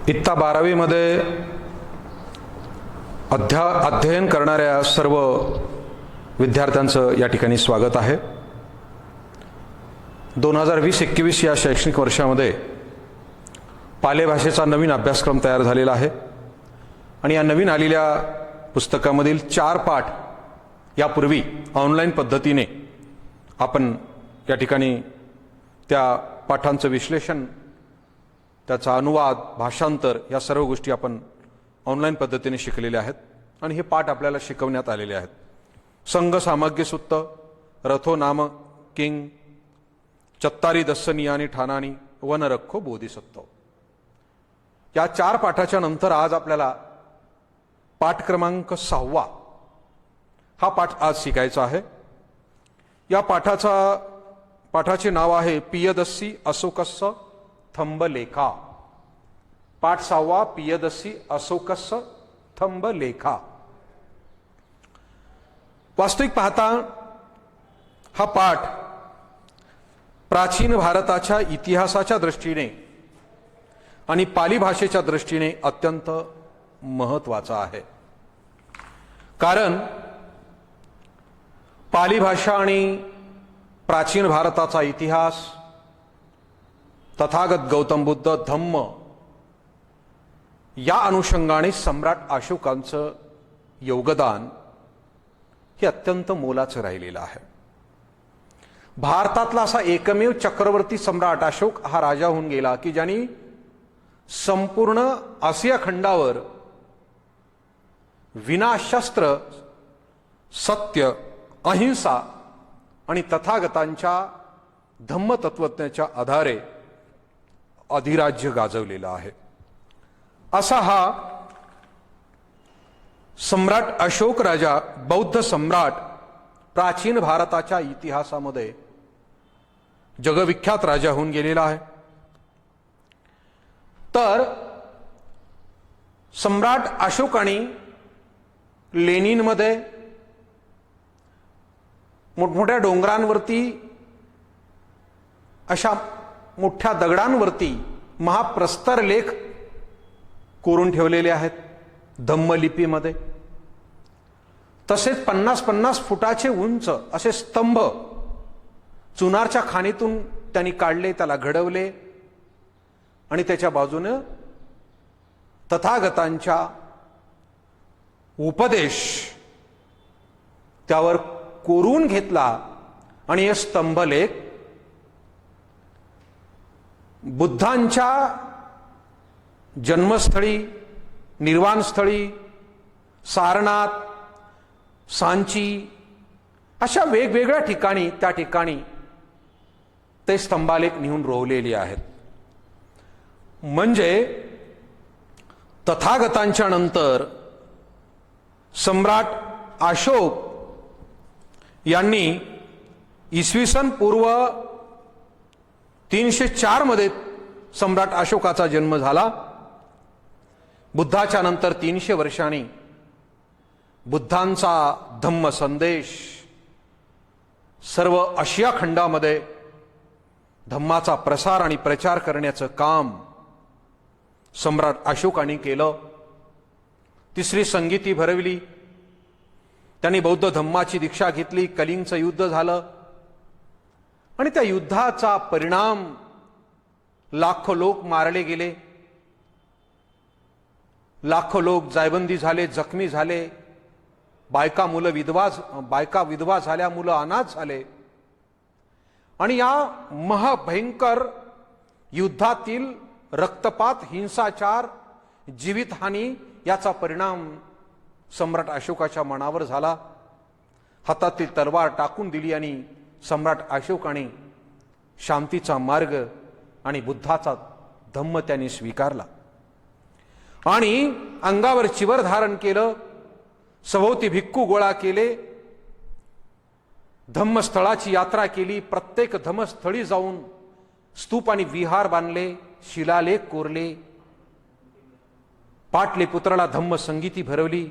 इत्ता 12वी मध्ये अध्ययन करणाऱ्या सर्व विद्यार्थ्यांचं या ठिकाणी स्वागत आहे। 2020-21 या शैक्षणिक वर्षामध्ये पाली भाषेचा नवीन अभ्यासक्रम तयार झालेला आहे आणि या नवीन आलेल्या पुस्तकामधील 4 पाठ यापूर्वी ऑनलाईन पद्धतीने आपण या ठिकाणी त्या पाठांचं विश्लेषण, त्याचा अनुवाद, भाषांतर या सर्व गोष्टी आपण ऑनलाईन पद्धतीने शिकलेल्या आहेत आणि हे पाठ आपल्याला शिकवण्यात आलेले आहेत। संघ सामग्री सुत्त, रथो नाम किंग, चत्तारी दस्सनी आणि ठाणानी, वन रखो बोधिसत्व, या 4 पाठाच्या नंतर आज आपल्याला पाठ क्रमांक 6 हा पाठ आज शिकायचा आहे। या पाठाचे नाव आहे पियदस्सी अशोकस्य थंबलेखा। पाठ 6 पियदस्सी अशोकस्य थंबलेखा। वास्तविक पाहता हा पाठ प्राचीन भारताच्या इतिहासाच्या दृष्टीने आणि पाली भाषेच्या दृष्टीने अत्यंत महत्त्वाचा आहे। कारण पाली भाषा आणि प्राचीन भारताचा इतिहास, तथागत गौतम बुद्ध, धम्म या अनुषंगाने सम्राट अशोकांचं योगदान हे अत्यंत मोलाचं राहिलेलं आहे। भारतातला असा एकमेव चक्रवर्ती सम्राट अशोक हा राजा होऊन गेला की ज्यांनी संपूर्ण आशिया खंडावर विना शस्त्र, सत्य, अहिंसा आणि तथागतांच्या धम्म तत्वज्ञाच्या आधारे अधिराज्य गाजवलेला आहे। असा हा सम्राट अशोक राजा, बौद्ध सम्राट, प्राचीन भारताच्या इतिहासामध्ये जगविख्यात राजा होऊन गेलेला आहे। तर सम्राट अशोकाने लेनिनमध्ये मोठमोठ्या डोंगरांवरती, अशा मोठ्या दगडांवरती महाप्रस्तर लेख कोरून ठेवलेले आहेत धम्मलिपीमध्ये। तसेच 50-50 फुटाचे उंच असे स्तंभ चुनारच्या खाणीतून त्यांनी काढले, त्याला घडवले आणि त्याच्या बाजूने तथागतांच्या उपदेश त्यावर कोरून घेतला आणि हे स्तंभलेख बुद्धांच्या जन्मस्थळी, निर्वाणस्थळी, सारनाथ, सांची अशा वेगवेगळ्या ठिकाणी, त्या ठिकाणी ते स्तंभालेख नेऊन रोवलेले आहेत। म्हणजे तथागतांच्या नंतर सम्राट अशोक यांनी इसवी सन पूर्व 304 मध्ये सम्राट अशोकाचा जन्म झाला। बुद्धाच्या नंतर 300 वर्षांनी बुद्धांचा धम्म संदेश सर्व आशिया खंडामध्ये धम्माचा प्रसार आणि प्रचार करण्याचं काम सम्राट अशोकाने केलं। तिसरी संगीती भरवली, त्यांनी बौद्ध धम्माची दीक्षा घेतली, कलिंगचं युद्ध झालं आणि त्या युद्धाचा परिणाम लाखो लोक मारले गेले, लाखो लोक जायबंदी झाले, जखमी झाले, बायका विधवा झाल्या, मुलं अनाथ झाले आणि या महाभयंकर युद्धातील रक्तपात, हिंसाचार, जीवितहानी याचा परिणाम सम्राट अशोकाच्या मनावर झाला। हातातील तलवार टाकून दिली आणि सम्राट अशोकाने शांतीचा मार्ग आणि बुद्धाचा धम्म त्यांनी स्वीकारला आणि अंगावर चिवर धारण केलं, सभोवती भिक्खू गोळा केले, धम्मस्थळाची यात्रा केली, प्रत्येक धम्मस्थळी जाऊन स्तूप आणि विहार बांधले, शिलालेख कोरले, पाटलीपुत्राला धम्म संगीती भरवली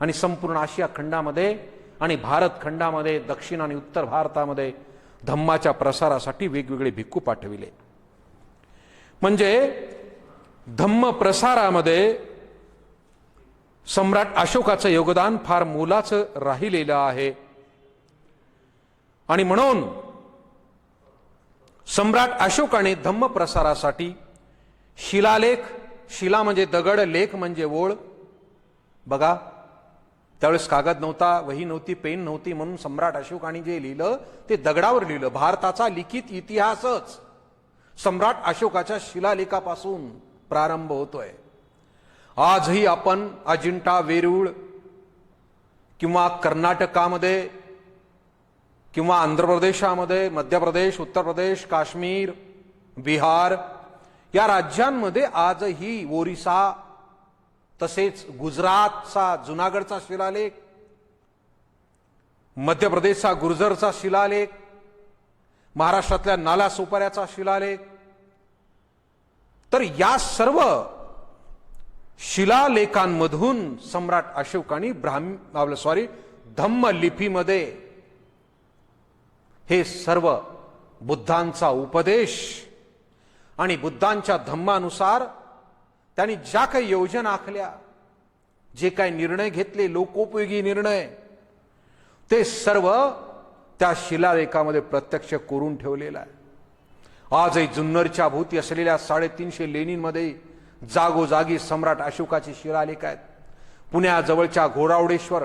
आणि संपूर्ण आशिया खंडामध्ये आणि भारत खंडामध्ये, दक्षिण आणि उत्तर भारतामध्ये धम्माच्या प्रसारासाठी वेगवेगळे भिक्खू पाठविले। म्हणजे धम्म प्रसारामध्ये सम्राट अशोकाचं योगदान फार मोलाचं राहिलेलं आहे आणि म्हणून सम्राट अशोकाने धम्म प्रसारासाठी शिलालेख, शिला म्हणजे दगड, लेख म्हणजे ओळ. बघा, त्यावेळेस कागद नव्हता, वही नव्हती, पेन नव्हती, म्हणून सम्राट अशोकाने जे लिहिलं ते दगडावर लिहिलं. भारताचा लिखित इतिहासच सम्राट अशोकाच्या शिलालेखापासून प्रारंभ होतोय. आजही आपण अजिंठा, वेरूळ किंवा कर्नाटकामध्ये किंवा आंध्र प्रदेशामध्ये, मध्य प्रदेश, उत्तर प्रदेश, काश्मीर, बिहार या राज्यांमध्ये आजही ओरिसा, तसेच गुजरातचा जुनागडचा शिलालेख, मध्य प्रदेशचा गुर्जरचा शिलालेख, महाराष्ट्रातल्या नालासोपाऱ्याचा शिलालेख, तर या सर्व शिलालेखांमधून सम्राट अशोकाने धम्म लिपीमध्ये हे सर्व बुद्धांचा उपदेश आणि बुद्धांच्या धम्मानुसार त्यांनी ज्या काही योजना आखल्या, जे काही निर्णय घेतले, लोकोपयोगी निर्णय, ते सर्व त्या शिलालेखामध्ये प्रत्यक्ष करून ठेवलेलं आहे. आजही जुन्नरच्या भोवती असलेल्या 350 लेणींमध्ये जागोजागी सम्राट अशोकाचे शिलालेख आहेत. पुण्याजवळच्या घोरावडेश्वर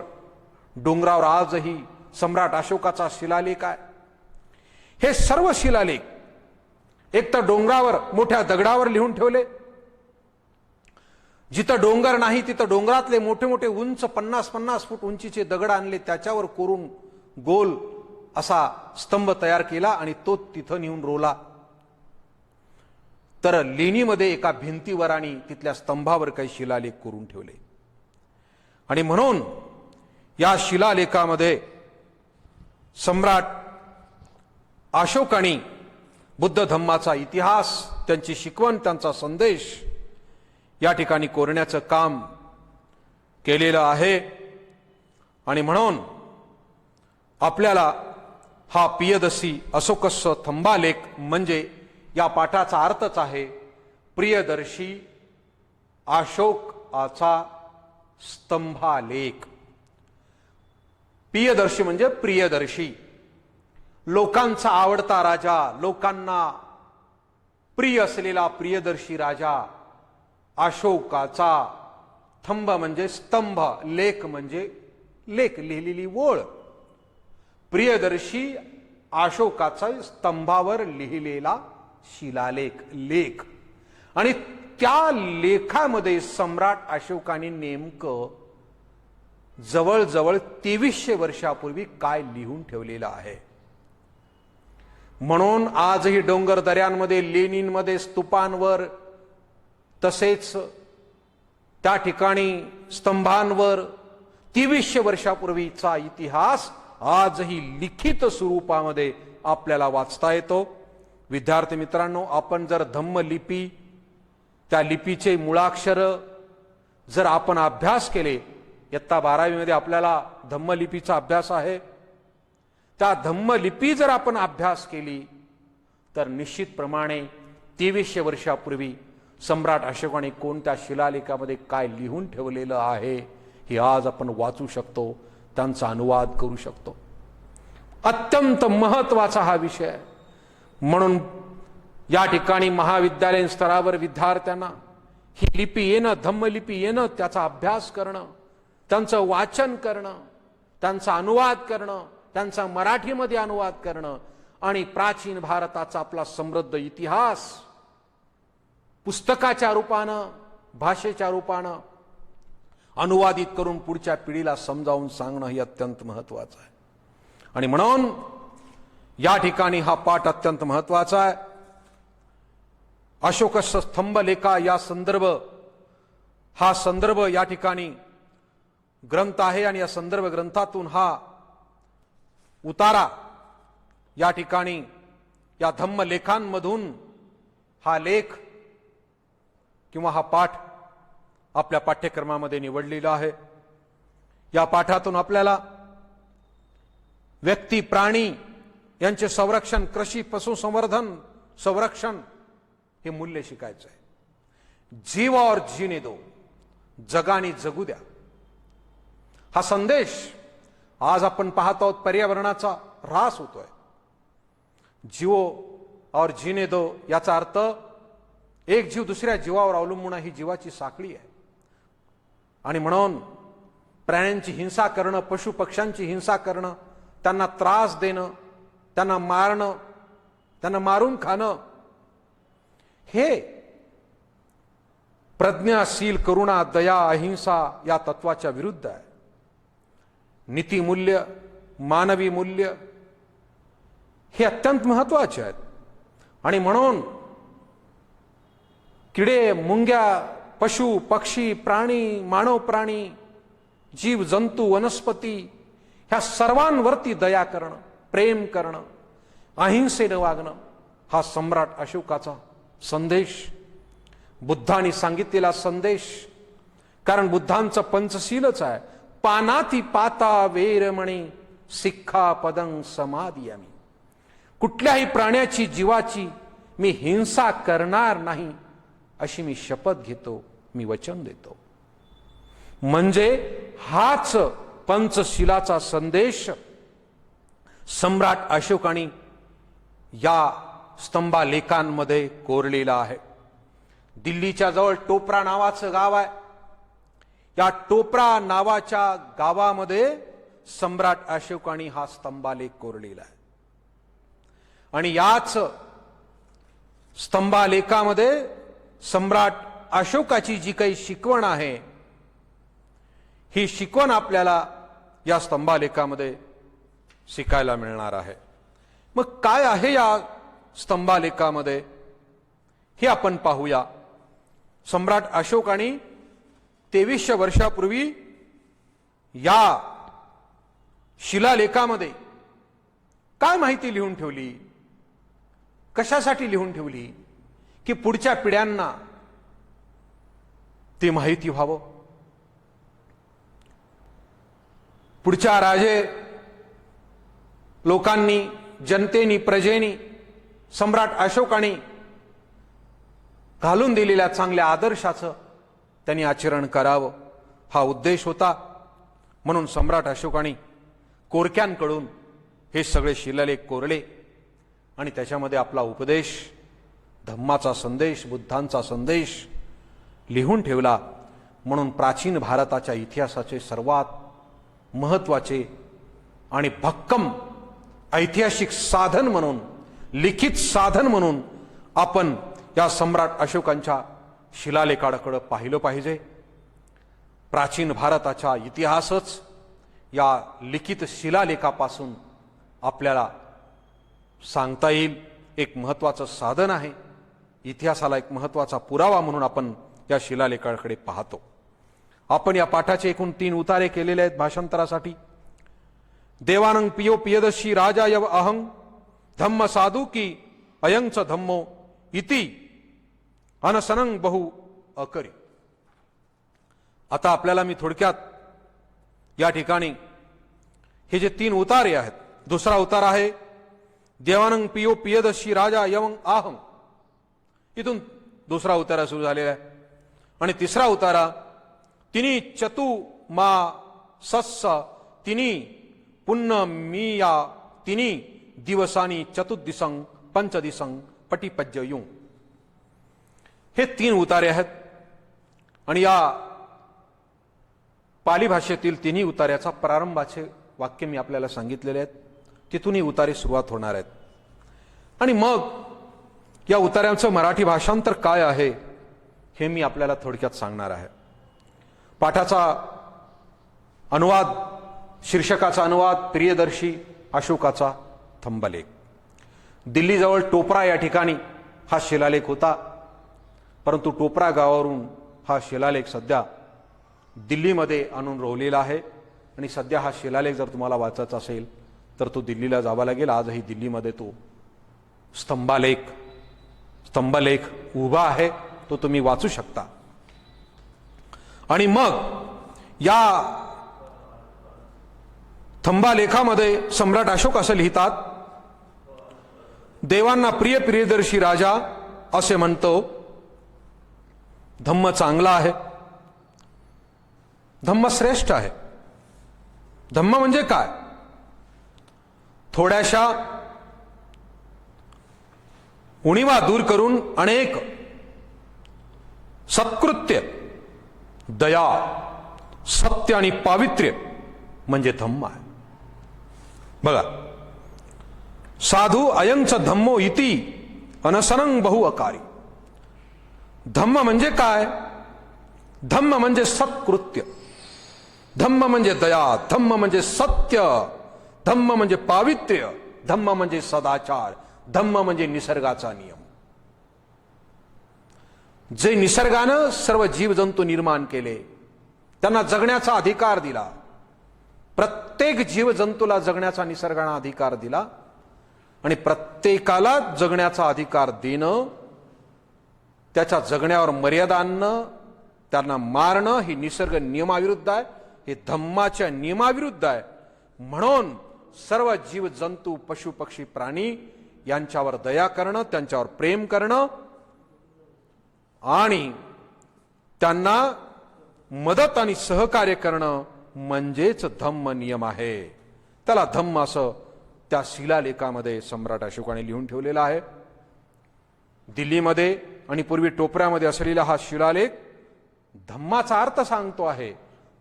डोंगरावर आजही सम्राट अशोकाचा शिलालेख आहे. हे सर्व शिलालेख एक तर डोंगरावर मोठ्या दगडावर लिहून ठेवले, जिथं डोंगर नाही तिथं डोंगरातले मोठे मोठे उंच 50-50 फूट उंचीचे दगड आणले, त्याच्यावर कोरून गोल असा स्तंभ तयार केला आणि तो तिथं नेऊन रोला. तर लेणीमध्ये एका भिंतीवर आणि तिथल्या स्तंभावर काही शिलालेख करून ठेवले. आणि म्हणून या शिलालेखामध्ये सम्राट अशोकाने बुद्ध धम्माचा इतिहास, त्यांची शिकवण, त्यांचा संदेश या ठिकाणी कोरण्याचं काम केलेलं आहे. आणि म्हणून आपल्याला हा पियदसी अशोकस्य स्तंभालेख म्हणजे या पाठाचा अर्थच आहे प्रियदर्शी अशोकाचा स्तंभालेख. प्रियदर्शी म्हणजे प्रियदर्शी, लोकांचा आवडता राजा, लोकांना प्रिय असलेला प्रियदर्शी राजा अशोकाचा. स्तंभ म्हणजे स्तंभ, लेख म्हणजे लेख, लिहिलेली ओळ. प्रियदर्शी अशोकाचा स्तंभावर लिहिलेला शिलालेख, लेख. आणि त्या लेखामध्ये सम्राट अशोकाने नेमकं जवळजवळ 2300 वर्षापूर्वी काय लिहून ठेवलेलं आहे. म्हणून आजही डोंगर दऱ्यांमध्ये, लेणींमध्ये, स्तूपांवर, तसेच त्या ठिकाणी स्तंभांवर 2300 वर्षापूर्वीचा इतिहास आजही लिखित स्वरूपामध्ये आपल्याला वाचता येतो. विद्यार्थी मित्रांनो, आपण जर धम्म लिपी, त्या लिपीचे मुळाक्षर जर आपण अभ्यास केले, इयत्ता 12वी मध्ये आपल्याला धम्म लिपीचा अभ्यास आहे, त्या धम्म लिपी जर आपण अभ्यास केली तर निश्चितप्रमाणे 2300 वर्षापूर्वी सम्राट अशोकाने कोणत्या शिलालेखामध्ये काय लिहून ठेवलेलं आहे हे आज आपण वाचू शकतो, त्यांचा अनुवाद करू शकतो. अत्यंत महत्त्वाचा हा विषय आहे. म्हणून या ठिकाणी महाविद्यालयीन स्तरावर विद्यार्थ्यांना ही लिपी येणं, धम्म लिपी येणं, त्याचा अभ्यास करणं, त्यांचं वाचन करणं, त्यांचा अनुवाद करणं, त्यांचा मराठीमध्ये अनुवाद करणं आणि प्राचीन भारताचा आपला समृद्ध इतिहास पुस्तकाच्या रूपानं, भाषेच्या रूपानं अनुवादित करून पुढच्या पिढीला समजावून सांगणं हे अत्यंत महत्त्वाचं आहे. आणि म्हणून या ठिकाणी हा पाठ अत्यंत महत्त्वाचा आहे. अशोकस्य स्तंभलेखा या संदर्भ या ठिकाणी ग्रंथ आहे आणि या संदर्भ ग्रंथातून हा उतारा या ठिकाणी या धम्म लेखांमधून हा लेख किंवा हा पाठ आपल्या पाठ्यक्रमामध्ये निवडलेला आहे. या पाठातून आपल्याला व्यक्ती, प्राणी यांचे संरक्षण, कृषी, पशुसंवर्धन, संरक्षण हे मूल्य शिकायचं आहे. जीव और जीने दो, जगानी जगू द्या. हा संदेश आज आपण पाहतो आहोत. पर्यावरणाचा ऱ्हास होतोय. जीवो और जीने दो याचा अर्थ एक जीव दुसऱ्या जीवावर अवलंबून ही जीवाची साखळी आहे. आणि म्हणून प्राण्यांची हिंसा करणं, पशु पक्ष्यांची हिंसा करणं, त्यांना त्रास देणं, त्यांना मारणं, त्यांना मारून खाणं, हे प्रज्ञाशील करुणा, दया, अहिंसा या तत्वाच्या विरुद्ध आहे. नीतिमूल्य, मानवी मूल्य हे अत्यंत महत्वाचे आहेत. आणि म्हणून किडे, मुंग्या, पशु पक्षी, प्राणी, मानव प्राणी, जीव जंतू, वनस्पती ह्या सर्वांवरती दया करणं, प्रेम करणं, अहिंसेने वागणं हा सम्राट अशोकाचा संदेश, बुद्धांनी सांगितलेला संदेश. कारण बुद्धांचं पंचशीलच आहे. पानाती पाता वेरमणी सिक्खा पदं समादियामी. कुठल्याही प्राण्याची, जीवाची मी हिंसा करणार नाही अशी मी शपथ घेतो, मी वचन देतो. म्हणजे हाच पंचशिलाचा संदेश सम्राट अशोकाने या स्तंभालेखांमध्ये कोरलेला आहे. दिल्लीच्या जवळ टोपरा नावाचं गाव आहे. या टोपरा नावाच्या गावामध्ये सम्राट अशोकाने हा स्तंभालेख कोरलेला आहे. आणि याच स्तंभालेखामध्ये सम्राट अशोकाची जी काही शिकवण आहे, ही शिकवण आपल्याला या स्तंभालेखामध्ये शिकायला मिळणार आहे. मग काय आहे या स्तंभालेखामध्ये हे आपण पाहूया. सम्राट अशोकाने 2300 वर्षापूर्वी या शिलालेखामध्ये काय माहिती लिहून ठेवली, कशासाठी लिहून ठेवली, की पुढच्या पिढ्यांना ती माहिती व्हावं. पुढच्या राजे लोकांनी, जनतेनी, प्रजेनी सम्राट अशोकाने घालून दिलेल्या चांगल्या आदर्शाचं त्यांनी आचरण करावं हा उद्देश होता. म्हणून सम्राट अशोकाने कोरक्यांकडून हे सगळे शिलालेख कोरले आणि त्याच्यामध्ये आपला उपदेश, धम्माचा संदेश, बुद्धांचा संदेश लिहून ठेवला. म्हणून प्राचीन भारताच्या इतिहासाचे सर्वात महत्वाचे आणि भक्कम ऐतिहासिक साधन म्हणून, लिखित साधन म्हणून आपण या सम्राट अशोकांच्या शिलालेखाकडे पाहिलं पाहिजे. प्राचीन भारताचा इतिहासच या लिखित शिलालेखापासून आपल्याला सांगता येईल. एक महत्वाचं साधन आहे. इतिहासाला एक महत्वाचा पुरावा म्हणून आपण या शिलालेखाकडे पाहतो. आपण या पाठाचे एकूण 3 उतारे केलेले आहेत भाषांतरासाठी. देवानंग पियो पियदशी राजा यव अहं धम्म साधू की अयंच धम्मो इति अनसनंग बहु अकरी. आता आपल्याला मी थोडक्यात या ठिकाणी हे जे 3 उतारे आहेत, दुसरा उतार आहे देवानंग पियो पियदशी राजा यवंग आहं, इथून दुसरा उतारा सुरू झालेला आहे. आणि तिसरा उतारा तिनी चतु मा सस्स तिनी पुन्न मिया तिनी दिवसानी चतुर्दिसंग पंचदिसंग पटिपज्जयुं. हे 3 उतारे आहेत. आणि या पाली भाषेतील 3ही उतार्याचा प्रारंभाचे वाक्य मी आपल्याला सांगितलेले आहेत. तिथून ही उतारे सुरुवात होणार आहेत. आणि मग या उतार्यांचं मराठी भाषांतर काय आहे हे मी आपल्याला थोडक्यात सांगणार आहे. पाठाचा अनुवाद, शीर्षकाचा अनुवाद प्रियदर्शी अशोकाचा स्तंभलेख. दिल्लीजवळ टोपरा या ठिकाणी हा शिलालेख होता. परंतु टोपरा गावावरून हा शिलालेख सध्या दिल्लीमध्ये आणून रोवलेला आहे. आणि सध्या हा शिलालेख जर तुम्हाला वाचायचा असेल तर तो दिल्लीला जावा लागेल. आजही दिल्लीमध्ये तो स्तंभलेख उभा आहे, तो तुम्ही वाचू शकता. आणि मग या स्तंभालेखामध्ये सम्राट अशोक असं लिहितात, देवांना प्रिय प्रियदर्शी राजा असे म्हणतो. धम्म चांगला आहे, धम्म श्रेष्ठ आहे. धम्म म्हणजे काय? थोड्याशा उणीवा दूर करून अनेक सत्कृत्य, दया, सत्य आणि पावित्र्य म्हणजे धम्म आहे. बघा, साधू अयंच धम्मो इति अनसनं बहु अकारी. धम्म म्हणजे काय? धम्म म्हणजे सत्कृत्य, धम्म म्हणजे दया, धम्म म्हणजे सत्य, धम्म म्हणजे पावित्र्य, धम्म म्हणजे सदाचार, धम्म म्हणजे निसर्गाचा नियम. जे निसर्गानं सर्व जीवजंतू निर्माण केले, त्यांना जगण्याचा अधिकार दिला. प्रत्येक जीवजंतूला जगण्याचा निसर्गाने अधिकार दिला आणि प्रत्येकाला जगण्याचा अधिकार देणं, त्याच्या जगण्यावर मर्यादा आणणं, त्यांना मारणं ही निसर्ग नियमाविरुद्ध आहे, हे धम्माच्या नियमाविरुद्ध आहे. म्हणून सर्व जीव जंतू, पशु पक्षी, प्राणी यांच्यावर दया करणं, त्यांच्यावर प्रेम करणं आणि त्यांना मदत आणि सहकार्य करणं म्हणजेच धम्म नियम आहे. त्याला धम्म असं त्या शिलालेखामध्ये सम्राट अशोकाने लिहून ठेवलेला आहे. दिल्लीमध्ये आणि पूर्वी टोपऱ्यामध्ये असलेला हा शिलालेख धम्माचा अर्थ सांगतो आहे.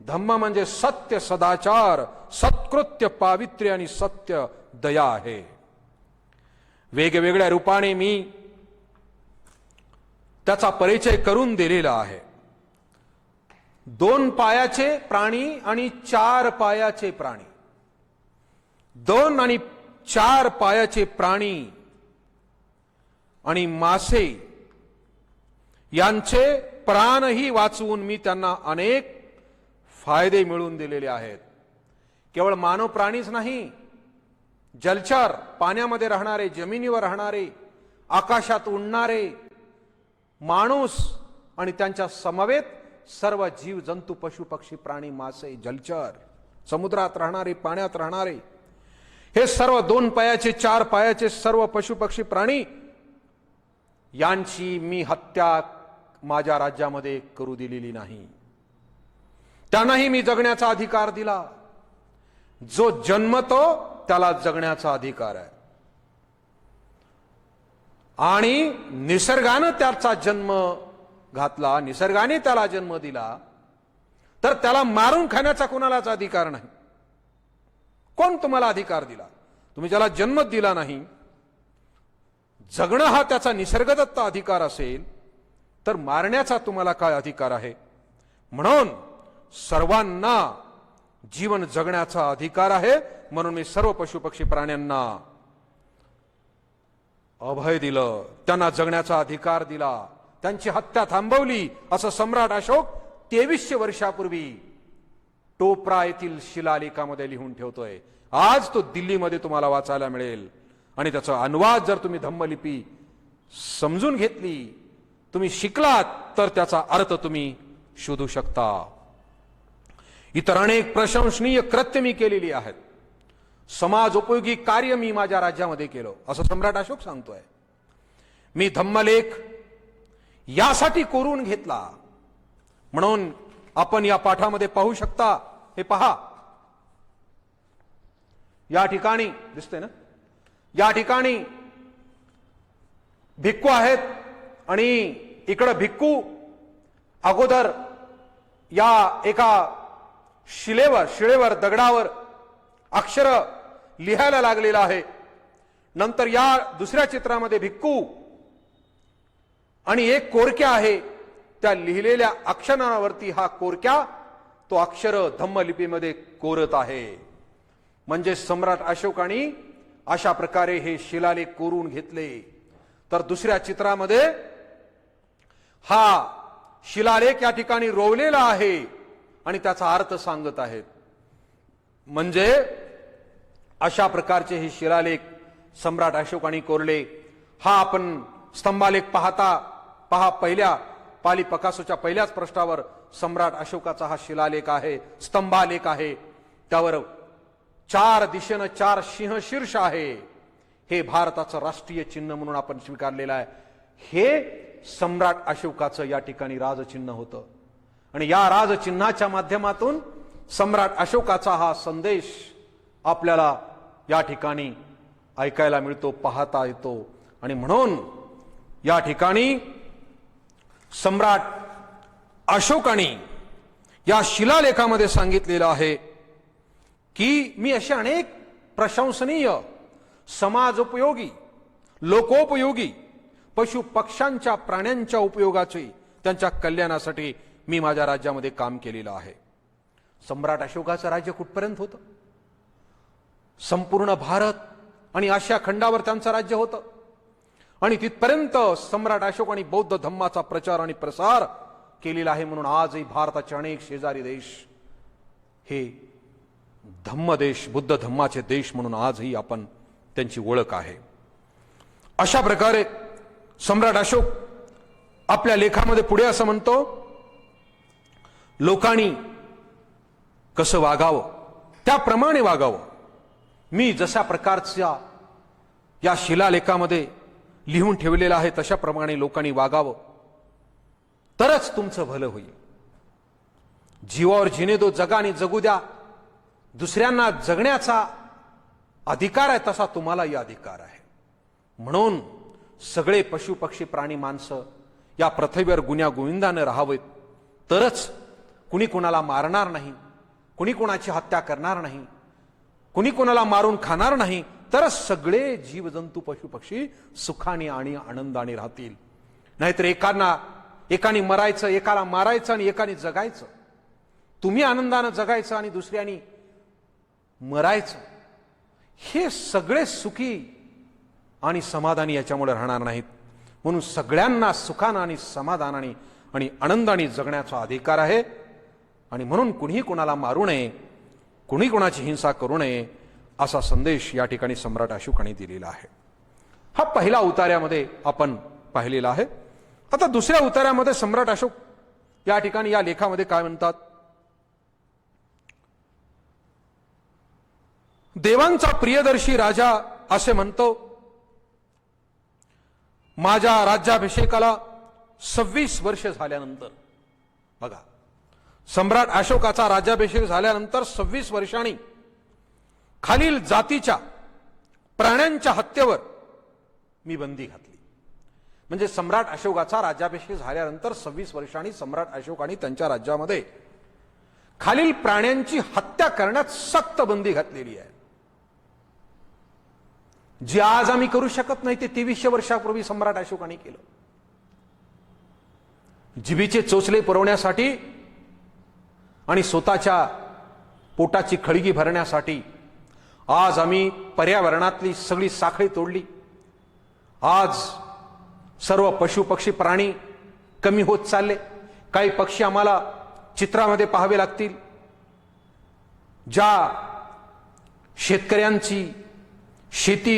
धम्म म्हणजे सत्य, सदाचार, सत्कृत्य, पावित्र्य आणि सत्य, दया आहे. वेगवेगळ्या रूपाने मी त्याचा परिचय करून दिलेला आहे. 2 पायाचे प्राणी आणि 4 पायाचे प्राणी, 2 आणि 4 पायाचे प्राणी आणि मासे यांचे प्राणही वाचवून मी त्यांना अनेक फायदे मिळवून दिलेले आहेत. केवळ मानव प्राणीच नाही, जलचर, पाण्यामध्ये राहणारे, जमिनीवर राहणारे, आकाशात उडणारे, माणूस आणि त्यांच्या समवेत सर्व जीव जंतू, पशु पक्षी, प्राणी, मासे, जलचर, समुद्रात राहणारे, पाण्यात राहणारे, हे सर्व 2 पायाचे 4 पायाचे सर्व पशु पक्षी प्राणी यांची मी हत्या माझ्या राज्यामध्ये करू दिलेली नाही. त्यांनाही मी जगण्याचा अधिकार दिला. जो जन्मतो त्याला जगण्याचा अधिकार आहे आणि निसर्गानं त्याचा जन्म घातला, निसर्गाने त्याला जन्म दिला, तर त्याला मारून खाण्याचा कोणालाच अधिकार नाही. कोण तुम्हाला अधिकार दिला? तुम्ही ज्याला जन्म दिला नाही, जगणं हा त्याचा निसर्गदत्त अधिकार असेल, तर मारण्याचा तुम्हाला काय अधिकार आहे? म्हणून सर्वांना जीवन जगण्याचा अधिकार आहे. म्हणून मी सर्व पशु पक्षी प्राण्यांना अभय दिलं, त्यांना जगण्याचा अधिकार दिला, त्यांची हत्या थांबवली, असं सम्राट अशोक 2300 वर्षापूर्वी टोपरा येथील शिलालेखामध्ये लिहून ठेवतोय. आज तो दिल्लीमध्ये तुम्हाला वाचायला मिळेल आणि त्याचा अनुवाद जर तुम्ही धम्मलिपी समजून घेतली, तुम्ही शिकलात, तर त्याचा अर्थ तुम्ही शोधू शकता. इतर अनेक प्रशंसनीय कृत्य मी केलेली आहेत. समाज उपयोगी कार्य मी माझ्या राज्यामध्ये केलं, असं सम्राट अशोक सांगतोय. मी धम्मलेख यासाठी कोरून घेतला म्हणून आपण या पाठामध्ये पाहू शकता. हे पहा, या ठिकाणी दिसते ना, या ठिकाणी भिक्खू आहेत आणि इकडं भिक्खू अगोदर या एका शिळेवर दगडावर अक्षर लिहायला लागलेला आहे. नंतर या दुसऱ्या चित्रामध्ये भिक्खू आणि एक कोरक्या आहे, त्या लिहिलेल्या अक्षरावरती हा कोरक्या तो अक्षर धम्मलिपीमध्ये कोरत आहे. म्हणजे सम्राट अशोकाने अशा प्रकारे हे शिलालेख कोरून घेतले. तर दुसऱ्या चित्रामध्ये हा शिलालेख या ठिकाणी रोवलेला आहे आणि त्याचा अर्थ सांगत आहेत. म्हणजे अशा प्रकारचे हे शिलालेख सम्राट अशोकाने कोरले. हा आपण स्तंभालेख पहा, पहिल्या पाली पकासोच्या पहिल्याच पृष्ठावर सम्राट अशोकाचा हा शिलालेख आहे, स्तंभालेख आहे. त्यावर 4 दिशेनं 4 सिंह शीर्ष आहे. हे भारताचं राष्ट्रीय चिन्ह म्हणून आपण स्वीकारलेलं आहे. हे सम्राट अशोकाचं या ठिकाणी राजचिन्ह होतं आणि या राजचिन्हाच्या माध्यमातून सम्राट अशोकाचा हा संदेश आपल्याला या ठिकाणी ऐकायला मिळतो, पाहता येतो. आणि म्हणून या ठिकाणी सम्राट अशोकाने या शिलालेखामध्ये सांगितलेलं आहे की मी अशा अनेक प्रशंसनीय, समाजोपयोगी, लोकोपयोगी पशु पक्ष्यांच्या, प्राण्यांच्या उपयोगाचे, त्यांच्या कल्याणासाठी मी माझ्या राज्यामध्ये काम केलेलं आहे. सम्राट अशोकाचं राज्य कुठपर्यंत होतं? संपूर्ण भारत आणि आशिया खंडावर त्यांचं राज्य होतं आणि तिथपर्यंत सम्राट अशोकाने बौद्ध धम्माचा प्रचार आणि प्रसार केलेला आहे. म्हणून आजही भारताचे अनेक शेजारी देश हे धम्म देश, बुद्ध धम्माचे देश म्हणून आजही आपण त्यांची ओळख आहे. अशा प्रकारे सम्राट अशोक आपल्या लेखामध्ये पुढे असं म्हणतो, लोकांनी कसं वागावं त्याप्रमाणे वागावं. मी जशा प्रकारच्या या शिलालेखामध्ये लिहून ठेवलेलं आहे तशाप्रमाणे लोकांनी वागावं तरच तुमचं भलं होईल. जीवावर जिने दो, जगाने जगू द्या. दुसऱ्यांना जगण्याचा अधिकार आहे तसा तुम्हालाही अधिकार आहे. म्हणून सगळे पशु पक्षी, प्राणी, माणसं या पृथ्वीवर गुण्या गोविंदाने राहावेत तरच कुणी कुणाला मारणार नाही, कुणी कुणाची हत्या करणार नाही, कुणी कुणाला मारून खाणार नाही, तरच सगळे जीवजंतू, पशु पक्षी सुखाने आणि आनंदाने राहतील. नाहीतर एकाने मरायचं, एकाला मारायचं आणि एकाने जगायचं. तुम्ही आनंदानं जगायचं आणि दुसऱ्यानी मरायचं. हे सगळे सुखी आणि समाधानी याच्यामुळे राहणार नाहीत. म्हणून सगळ्यांना सुखानं आणि समाधानाने आणि आनंदाने जगण्याचा अधिकार आहे. आणि म्हणून कुणीही कुणाला मारू नये, कुणी कुणाची हिंसा करू नये असा संदेश या ठिकाणी सम्राट अशोकाने दिलेला आहे. हा पहिला उतार्यामध्ये आपण पाहिलेला आहे. आता दुसऱ्या उतार्यामध्ये सम्राट अशोक या ठिकाणी या लेखामध्ये काय म्हणतात, देवांचा प्रियदर्शी राजा असे म्हणतो, माझ्या राज्याभिषेकाला 26 वर्ष झाल्यानंतर, बघा सम्राट अशोकाचा राज्याभिषेक झाल्यानंतर 26 वर्षांनी खालील जातीच्या प्राण्यांच्या हत्येवर मी बंदी घातली. म्हणजे सम्राट अशोकाचा राज्याभिषेक झाल्यानंतर 26 वर्षांनी सम्राट अशोकाने त्यांच्या राज्यामध्ये खालील प्राण्यांची हत्या करण्यात सक्त बंदी घातलेली आहे. जे आज आम्ही करू शकत नाही ते 2300 वर्षापूर्वी सम्राट अशोकाने केलं. जिभीचे चोचले पुरवण्यासाठी आणि स्वतःच्या पोटाची खळगी भरण्यासाठी आज आम्ही पर्यावरणातली सगळी साखळी तोडली. आज सर्व पशु पक्षी प्राणी कमी होत चालले. काही पक्षी आम्हाला चित्रामध्ये पाहावे लागतील. ज्या शेतकऱ्यांची शेती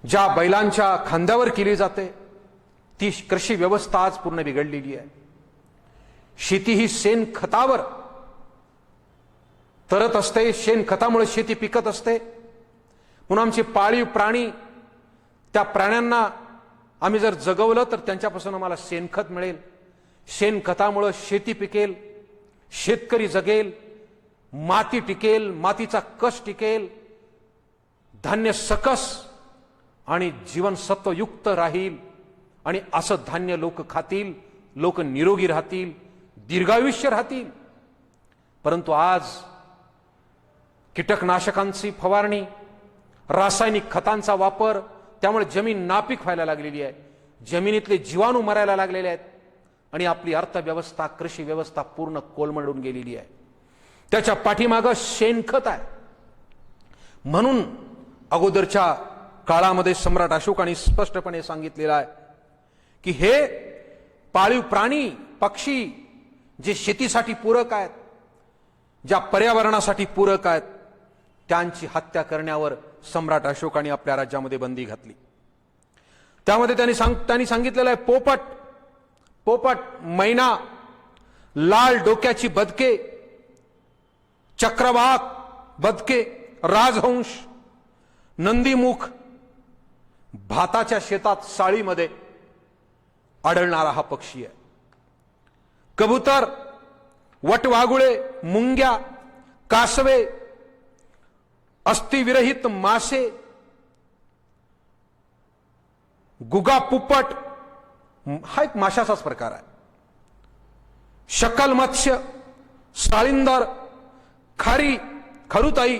ज्या बैलांच्या खांद्यावर केली जाते ती कृषी व्यवस्था आज पूर्ण बिघडलेली आहे. शेती ही शेण खतावर तरत असते, शेण खतामुळे शेती पिकत असते. म्हणून आमचे पाळीव प्राणी, त्या प्राण्यांना आम्ही जर जगवलं तर त्यांच्यापासून आम्हाला शेणखत मिळेल. शेणखतामुळे शेती पिकेल, शेतकरी जगेल, माती टिकेल, मातीचा कस टिकेल, धान्य सकस आणि जीवनसत्वयुक्त राहील. आणि असं धान्य लोक खातील, लोक निरोगी राहतील, दीर्घायुष्य राहतील. परंतु आज कीटकनाशकांची फवारणी, रासायनिक खतांचा वापर, त्यामुळे जमीन नापीक व्हायला लागलेली आहे. जमिनीतले जीवाणू मरायला लागलेले आहेत आणि आपली अर्थव्यवस्था, कृषी व्यवस्था पूर्ण कोलमडून गेलेली आहे. त्याच्या पाठीमागं शेणखत आहे. म्हणून अगोदरच्या काळामध्ये सम्राट अशोकाने स्पष्टपणे सांगितलेलं आहे की हे पाळीव प्राणी, पक्षी जे शेतीसाठी पूरक आहेत, ज्या पर्यावरणासाठी पूरक आहेत, त्यांची हत्या करण्यावर सम्राट अशोकाने आपल्या राज्यामध्ये बंदी घातली. त्यामध्ये त्यांनी सांगितलेलं आहे, पोपट, मैना, लाल डोक्याची बदके, चक्रवाक बदके, राजहंस, नंदीमुख, भाताच्या शेतात साळीमध्ये आढळणारा हा पक्षी आहे. कबूतर, वटवाघुळे, मुंग्या, कासवे, अस्थिविरहित मासे, गुगा पुप्पट हा एक माशाचाच प्रकार आहे. शकल मत्स्य, साळींदर, खारी, खरुताई,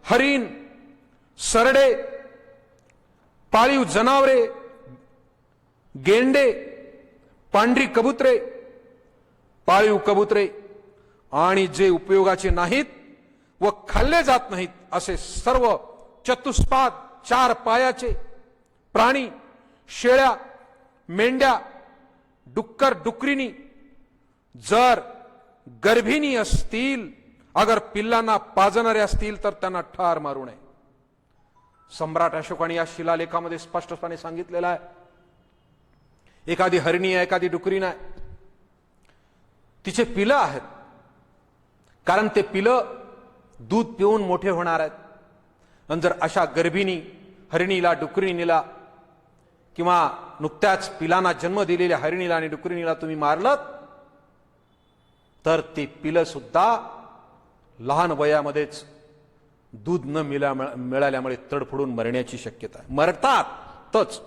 हरिण, सरडे, पाळीव जनावरे, गेंडे, पांढरी कबुतरे, पाळीव कबुतरे आणि जे उपयोगाचे नाहीत व खाल्ले जात नाहीत असे सर्व चतुष्पाद 4 पायाचे प्राणी, शेळ्या, मेंढ्या, डुक्कर डुकरीनी जर गर्भिणी असतील, अगर पिल्लांना पाजणारे असतील तर त्यांना ठार मारू नये. सम्राट अशोकाने या शिलालेखामध्ये स्पष्टपणे सांगितलेलं आहे. एखादी हरणी आहे, एखादी डुकरी नाही, तिचे पिलं आहेत, कारण ते पिलं दूध पिऊन मोठे होणार आहेत. आणि जर अशा गर्भिणी हरिणीला, डुकरीनीला किंवा नुकत्याच पिलांना जन्म दिलेल्या हरिणीला आणि डुकरीनीला तुम्ही मारलं तर ते पिलं सुद्धा लहान वयामध्येच दूध न मिळाल्यामुळे तडफडून मरण्याची शक्यता आहे, मरतातच.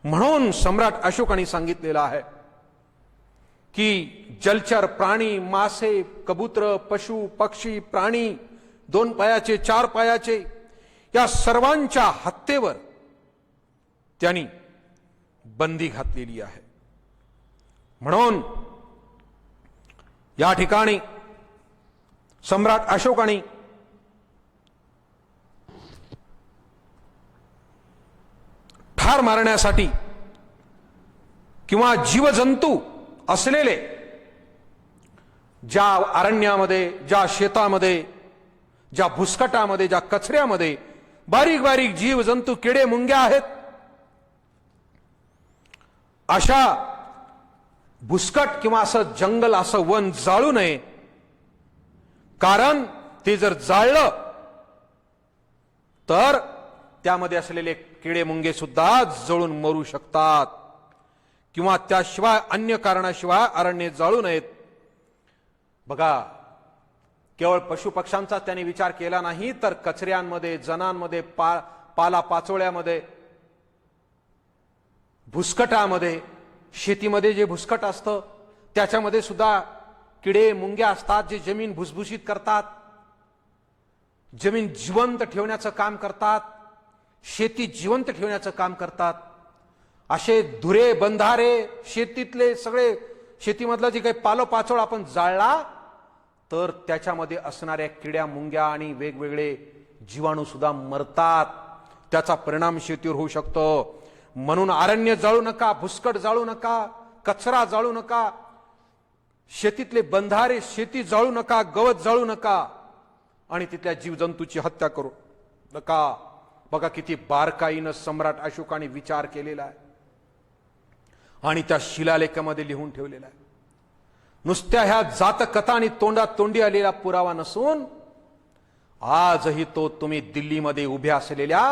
म्हणून सम्राट अशोकाने सांगितलेलं आहे की जलचर प्राणी, मासे, कबूतर, पशु, पक्षी, प्राणी, 2 पायाचे, 4 पायाचे, या सर्वांच्या हत्येवर त्यांनी बंदी घातलेली आहे. म्हणून या ठिकाणी सम्राट अशोकाने ठार मारण्यासाठी किंवा जीवजंतू असलेले ज्या अरण्यामध्ये, ज्या शेतामध्ये, ज्या भुसकटामध्ये, ज्या कचऱ्यामध्ये बारीक बारीक जीवजंतू, किडे मुंग्या आहेत, अशा भुसकट किंवा असं जंगल, असं वन जाळू नये. कारण ते जर जाळलं तर त्यामध्ये असलेले किडे मुंगे सुद्धा जळून मरू शकतात. किंवा त्याशिवाय अन्य कारणाशिवाय अरण्ये जाळू नयेत. बघा, केवळ पशुपक्ष्यांचा त्याने विचार केला नाही, तर कचऱ्यांमध्ये, जनांमध्ये, पाला पाचोळ्यामध्ये, भुसकटामध्ये, शेतीमध्ये जे भुसकट असतं त्याच्यामध्ये सुद्धा किडे मुंग्या असतात, जे जमीन भुसभुशीत करतात, जमीन जिवंत ठेवण्याचं काम करतात, शेती जिवंत ठेवण्याचं काम करतात. असे धुरे, बंधारे, शेतीतले सगळे, शेतीमधला जे काही पालोपाचोळ आपण जाळला तर त्याच्यामध्ये असणाऱ्या किड्या मुंग्या आणि वेगवेगळे जीवाणू सुद्धा मरतात. त्याचा परिणाम शेतीवर होऊ शकतो. म्हणून अरण्य जाळू नका, भुसकट जाळू नका, कचरा जाळू नका, शेतीतले बंधारे, शेती जाळू नका, गवत जाळू नका आणि तिथल्या जीवजंतूची हत्या करू नका. बघा किती बारकाईनं सम्राट अशोकाने विचार केलेला आहे आणि त्या शिलालेखामध्ये लिहून ठेवलेला आहे. नुसत्या ह्या जातकथा आणि तोंडात तोंडी आलेला पुरावा नसून आजही तो तुम्ही दिल्लीमध्ये उभ्या असलेल्या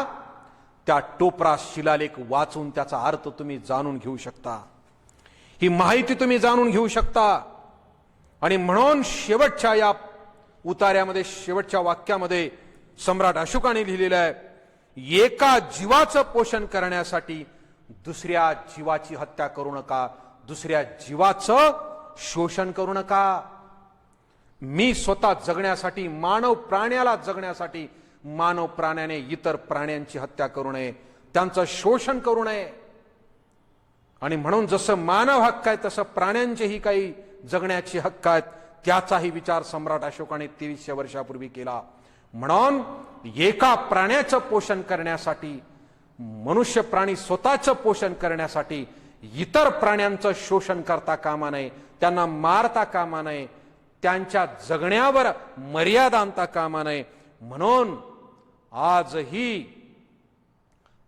त्या टोपरा शिलालेख वाचून त्याचा अर्थ तुम्ही जाणून घेऊ शकता, ही माहिती तुम्ही जाणून घेऊ शकता. आणि म्हणून शेवटच्या या उतार्यामध्ये, शेवटच्या वाक्यामध्ये सम्राट अशोकाने लिहिलेलं आहे, एका जीवाचं पोषण करण्यासाठी दुसऱ्या जीवाची हत्या करू नका, दुसऱ्या जीवाचं शोषण करू नका. मी स्वतः जगण्यासाठी, मानव प्राण्याला जगण्यासाठी, मानव प्राण्याने इतर प्राण्यांची हत्या करू नये, त्यांचं शोषण करू नये. आणि म्हणून जसं मानव हक्क आहे तसं प्राण्यांचेही काही जगण्याचे हक्क आहेत. त्याचाही विचार सम्राट अशोकाने 2300 वर्षापूर्वी केला. म्हणून एका प्राण्याचं पोषण करण्यासाठी, मनुष्य प्राणी स्वतःचं पोषण करण्यासाठी इतर प्राण्यांचं शोषण करता कामा नये, त्यांना मारता कामा नये, त्यांच्या जगण्यावर मर्यादा आणता कामा नये. म्हणून आजही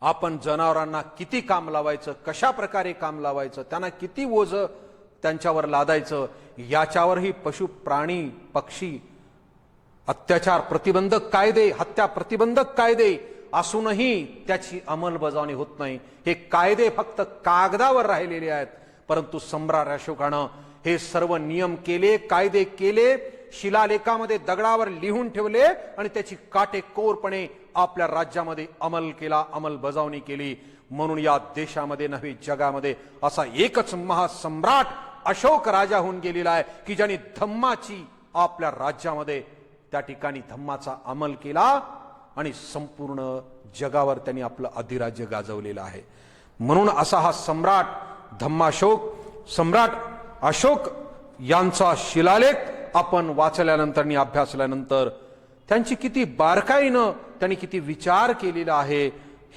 आपण जनावरांना किती काम लावायचं, कशा प्रकारे काम लावायचं, त्यांना किती ओझं त्यांच्यावर लादायचं, याच्यावरही पशु, प्राणी, पक्षी अत्याचार प्रतिबंधक कायदे, हत्या प्रतिबंधक कायदे असूनही त्याची अंमलबजावणी होत नाही. हे कायदे फक्त कागदावर राहिलेले आहेत, परंतु सम्राट अशोकानं हे सर्व नियम केले, कायदे केले, शिलालेखामध्ये दगडावर लिहून ठेवले आणि त्याची काटेकोरपणे आपल्या राज्यामध्ये अंमल केला, अंमलबजावणी केली. म्हणून या देशामध्ये नव्हे जगामध्ये असा एकच महासम्राट अशोक राजा होऊन गेलेला आहे की ज्यांनी धम्माची आपल्या राज्यामध्ये त्या ठिकाणी धम्माचा अंमल केला आणि संपूर्ण जगावर त्यांनी आपलं अधिराज्य गाजवलेलं आहे. म्हणून असा हा सम्राट धम्माशोक, सम्राट अशोक यांचा शिलालेख आपण वाचल्यानंतर आणि अभ्यासल्यानंतर त्यांची किती बारकाईनं त्यांनी किती विचार केलेला आहे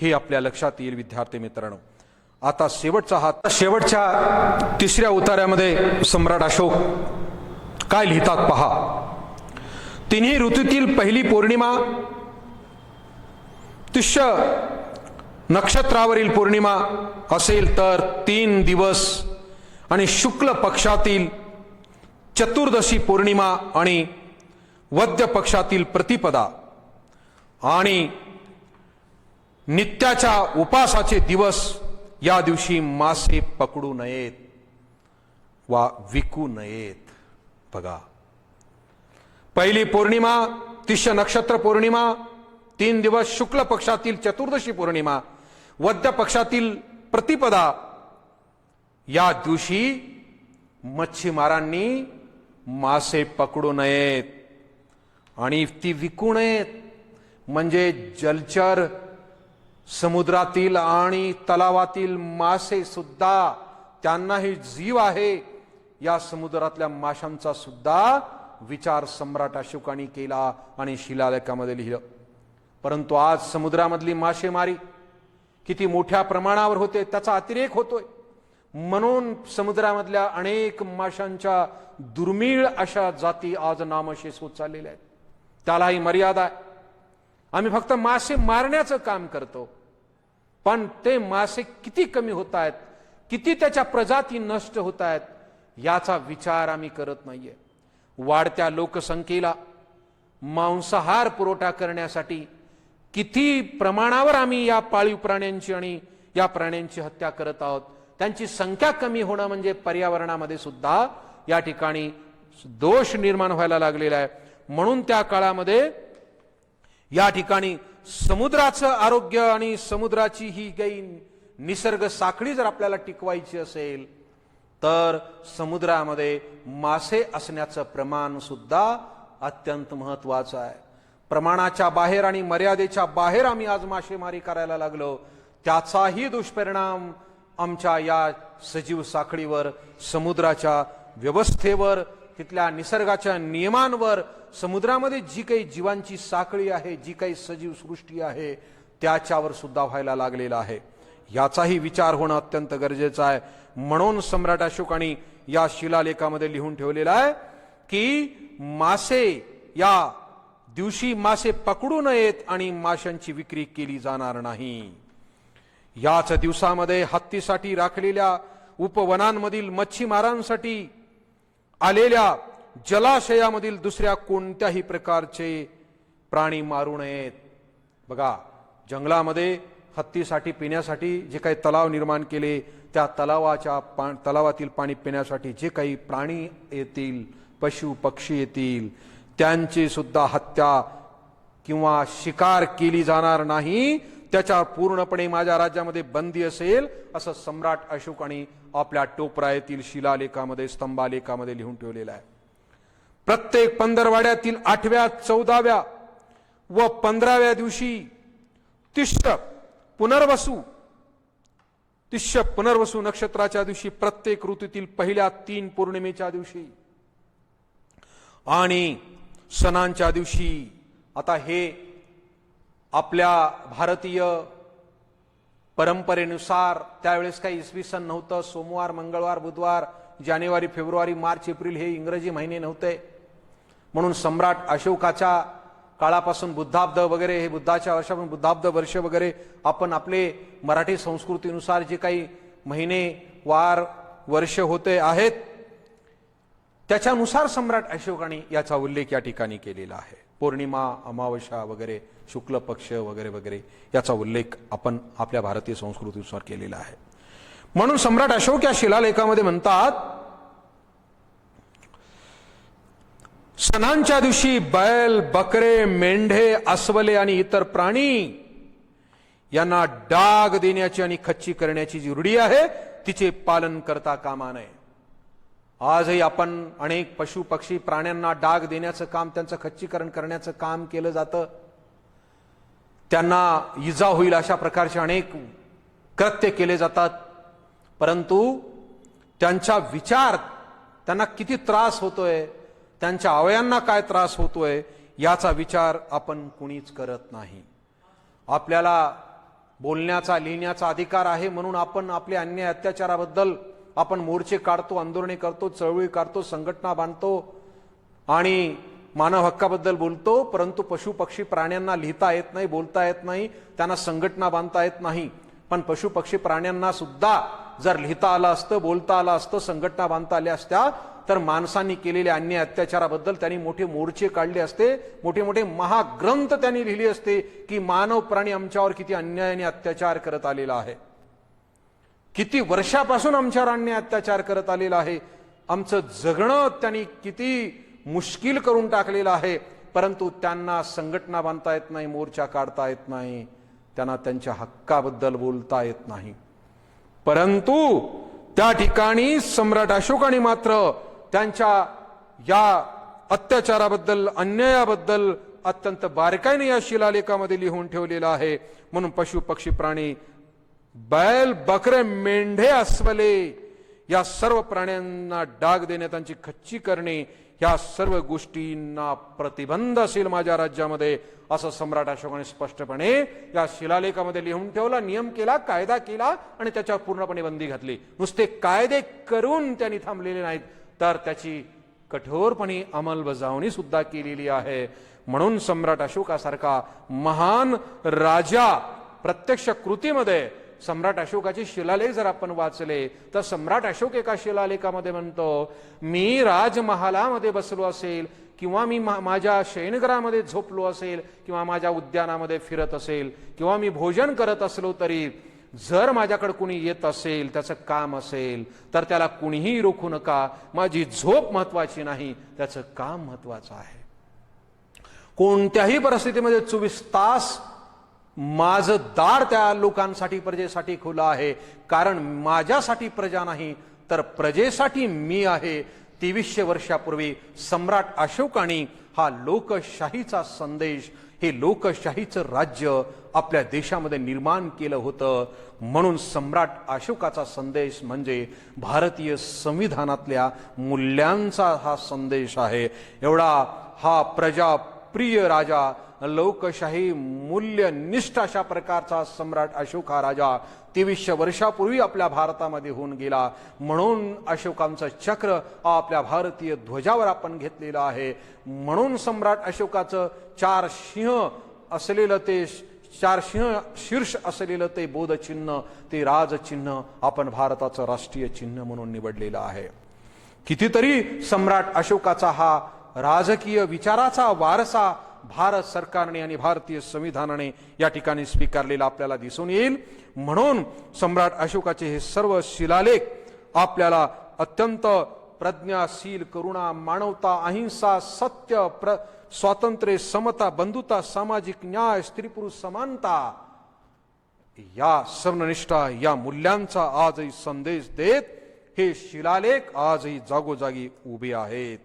हे आपल्या लक्षात येईल. विद्यार्थी मित्रांनो, आता शेवटच्या तिसऱ्या उतार्यामध्ये सम्राट अशोक काय लिहितात पहा. तिन्ही ऋतूतील पहिली पौर्णिमा, तुष्य नक्षत्रावरील पौर्णिमा असेल तर 3 दिवस आणि शुक्ल पक्षातील चतुर्दशी पौर्णिमा आणि वद्य पक्षातील प्रतिपदा आणि नित्याच्या उपासाचे दिवस या दिवशी मासे पकडू नयेत वा विकू नयेत. बघा, पहिली पौर्णिमा तिष्य नक्षत्र पौर्णिमा, 3 दिवस शुक्ल पक्षातील चतुर्दशी पौर्णिमा, वद्य पक्षातील प्रतिपदा या दिवशी मच्छीमारांनी मासे पकडू नयेत आणि ती विकू नयेत. म्हणजे जलचर समुद्रातील आणि तलावातील मासे सुद्धा, त्यांनाही जीव आहे. या समुद्रातल्या माशांचा सुद्धा विचार सम्राट अशोकाने केला आणि शिलालेखामध्ये लिहिलं. परंतु आज समुद्रामधली मासेमारी किती मोठ्या प्रमाणावर होते, त्याचा अतिरेक होतोय. म्हणून समुद्रामधल्या अनेक माशांच्या दुर्मिळ अशा जाती आज नामशेष होत चाललेल्या आहेत. त्यालाही मर्यादा आहे. आम्ही फक्त मासे मारण्याचं काम करतो, पण ते मासे किती कमी होत आहेत, किती त्याच्या प्रजाती नष्ट होत आहेत याचा विचार आम्ही करत नाहीये. वाढत्या लोकसंख्येला मांसाहार पुरवठा करण्यासाठी किती प्रमाणावर आम्ही या पाळीव प्राण्यांची आणि या प्राण्यांची हत्या करत आहोत. त्यांची संख्या कमी होणं म्हणजे पर्यावरणामध्ये सुद्धा या ठिकाणी दोष निर्माण व्हायला लागलेला आहे. म्हणून त्या काळामध्ये या ठिकाणी समुद्राचं आरोग्य आणि समुद्राची ही काही निसर्ग साखळी जर आपल्याला टिकवायची असेल तर समुद्रामध्ये मासे असण्याचं प्रमाण सुद्धा अत्यंत महत्वाचं आहे. प्रमाणाच्या बाहेर आणि मर्यादेच्या बाहेर आम्ही आज मासेमारी करायला लागलो, त्याचाही दुष्परिणाम आमच्या या सजीव साखळीवर, समुद्राच्या व्यवस्थेवर, तिथल्या निसर्गाच्या नियमांवर, समुद्रामध्ये जी काही जीवांची साखळी आहे, जी काही सजीव सृष्टी आहे त्याच्यावर सुद्धा व्हायला लागलेला आहे. याचाही विचार होणं अत्यंत गरजेचं आहे. म्हणून सम्राट अशोकाने या शिलालेखामध्ये लिहून ठेवलेलं आहे की मासे या दिवशी मासे पकडू नयेत आणि माशांची विक्री केली जाणार नाही. याच दिवसामध्ये हत्तीसाठी राखलेल्या उपवनांमधील मच्छीमारांसाठी आलेल्या जलाशयामधील दुसऱ्या कोणत्याही प्रकारचे प्राणी मारू नयेत. बघा, जंगलामध्ये हत्तीसाठी पिण्यासाठी जे काही तलाव निर्माण केले, त्या तलावातील पाणी पिण्यासाठी जे काही प्राणी येतील, पशु पक्षी येतील, त्यांची सुद्धा हत्या किंवा शिकार केली जाणार नाही. त्याच्यावर पूर्णपणे माझ्या राज्यामध्ये बंदी असेल असं सम्राट अशोकाने आपल्या टोपरायातील शिलालेखामध्ये, स्तंभालेखामध्ये लिहून ठेवलेलं आहे. प्रत्येक पंधरवाड्यातील 8व्या, 14व्या व 15व्या दिवशी तिष्य पुनर्वसू नक्षत्राच्या दिवशी, प्रत्येक ऋतूतील पहिल्या 3 पौर्णिमेच्या दिवशी आणि सणांच्या दिवशी. आता हे आपल्या भारतीय परंपरेनुसार त्यावेळेस काही इसवी सन नव्हतं. सोमवार, मंगळवार, बुधवार, जानेवारी, फेब्रुवारी, मार्च, एप्रिल हे इंग्रजी महिने नव्हते. म्हणून सम्राट अशोकाच्या काळापासून बुद्धाब्द वगैरे, हे बुद्धाच्या वर्षापासून बुद्धाब्द वर्ष वगैरे आपण आपले मराठी संस्कृतीनुसार जे काही महिने, वार, वर्ष होते आहेत त्याच्यानुसार सम्राट अशोकाने याचा उल्लेख या ठिकाणी केलेला आहे. पौर्णिमा, अमावस्या वगैरे, शुक्ल पक्ष वगैरे वगैरे याचा उल्लेख आपण आपल्या भारतीय संस्कृतीनुसार केलेला आहे. म्हणून सम्राट अशोक या शिलालेखामध्ये म्हणतात, सणांच्या दिवशी बैल, बकरे, मेंढे, अस्वले आणि इतर प्राणी यांना डाग देण्याची आणि खच्ची करण्याची जी रूढी आहे तिचे पालन करता कामा नये. आजही आपण अनेक पशु पक्षी प्राण्यांना डाग देण्याचं काम, त्यांचं खच्चीकरण करण्याचं काम केलं जातं. त्यांना इजा होईल अशा प्रकारचे अनेक कृत्य केले जातात. परंतु त्यांचा विचार, त्यांना किती त्रास होतोय, त्यांच्या अवयांना काय त्रास होतोय याचा विचार आपण कुणीच करत नाही. आपल्याला बोलण्याचा, लिहिण्याचा अधिकार आहे म्हणून आपण आपल्या अन्याय अत्याचाराबद्दल आपण मोर्चे काढतो, आंदोलने करतो, चळवळी काढतो, संघटना बांधतो आणि मानव हक्काबद्दल बोलतो. परंतु पशु पक्षी प्राण्यांना लिहिता येत नाही, बोलता येत नाही, त्यांना संघटना बांधता येत नाही. पण पशु पक्षी प्राण्यांना सुद्धा जर लिहिता आलं असतं, बोलता आलं असतं, संघटना बांधता आल्या असत्या तर माणसांनी केलेल्या अन्याय अत्याचाराबद्दल त्यांनी मोठे मोर्चे काढले असते, मोठे मोठे महाग्रंथ त्यांनी लिहिले असते की मानव प्राणी आमच्यावर किती अन्याय आणि अत्याचार करत आलेला आहे, किती वर्षापासून आमच्यावर अन्याय अत्याचार करत आलेला आहे, आमचं जगणं त्यांनी किती मुश्किल करून टाकलेलं आहे. परंतु त्यांना संघटना बांधता येत नाही, मोर्चा काढता येत नाही, त्यांना त्यांच्या हक्काबद्दल बोलता येत नाही. परंतु त्या ठिकाणी सम्राट अशोकाने मात्र त्यांच्या या अत्याचाराबद्दल, अन्यायाबद्दल अत्यंत बारकाईने या शिलालेखामध्ये लिहून ठेवलेलं आहे. म्हणून पशु पक्षी प्राणी, बैल, बकरे, मेंढे, अस्वले या सर्व प्राण्यांना डाग देणे, त्यांची खच्ची करणे, या सर्व गोष्टींना प्रतिबंध असेल माझ्या राज्यामध्ये, असं सम्राट अशोकाने स्पष्टपणे या शिलालेखामध्ये लिहून ठेवला, नियम केला, कायदा केला आणि त्याच्यावर पूर्णपणे बंदी घातली. नुसते कायदे करून त्यांनी थांबलेले नाहीत, तर त्याची कठोरपणे अंमलबजावणी सुद्धा केलेली आहे. म्हणून सम्राट अशोकासारखा महान राजा प्रत्यक्ष कृतीमध्ये, सम्राट अशोकाचे शिलालेख जर आपण वाचले तर सम्राट अशोक एका शिलालेखामध्ये म्हणतो, मी राजमहालामध्ये बसलो असेल किंवा मी माझ्या शयनगृहामध्ये झोपलो असेल किंवा माझ्या उद्यानामध्ये फिरत असेल किंवा मी भोजन करत असलो तरी जर माझ्याकडे कुणी येत असेल, त्याचं काम असेल, तर त्याला कुणीही रोखू नका. माझी झोप महत्वाची नाही, त्याचं काम महत्वाचं आहे. कोणत्याही परिस्थितीमध्ये 24 तास माझं दार त्या लोकांसाठी, प्रजेसाठी खुलं आहे. कारण माझ्यासाठी प्रजा नाही तर प्रजेसाठी मी आहे. 2300 वर्षापूर्वी सम्राट अशोकाने हा लोकशाहीचा संदेश, हे लोकशाहीचं राज्य आपल्या देशामध्ये निर्माण केलं होतं. म्हणून सम्राट अशोकाचा संदेश म्हणजे भारतीय संविधानातल्या मूल्यांचा हा संदेश आहे. एवढा हा प्रजाप्रिय राजा, लोकशाही मूल्यनिष्ठ अशा प्रकारचा सम्राट अशोक हा राजा 2300 वर्षापूर्वी आपल्या भारतामध्ये होऊन गेला. म्हणून अशोकांचं चक्र आपल्या भारतीय ध्वजावर आपण घेतलेलं आहे. म्हणून सम्राट अशोकाचं 4 सिंह असलेलं ते, 4 सिंह शीर्ष असलेलं ते बोधचिन्ह, ते राजचिन्ह आपण भारताचं राष्ट्रीय चिन्ह म्हणून निवडलेलं आहे. कितीतरी सम्राट अशोकाचा हा राजकीय विचाराचा वारसा भारत सरकारने आणि भारतीय संविधानाने या ठिकाणी स्वीकारलेला आपल्याला दिसून येईल. म्हणून सम्राट अशोकाचे हे सर्व शिलालेख आपल्याला अत्यंत प्रज्ञाशील, करुणा, मानवता, अहिंसा, सत्य, स्वातंत्र्य, समता, बंधुता, सामाजिक न्याय, स्त्री पुरुष समानता या सर्वनिष्ठा या मूल्यांचा आजही संदेश देत हे शिलालेख आजही जागोजागी उभे आहेत.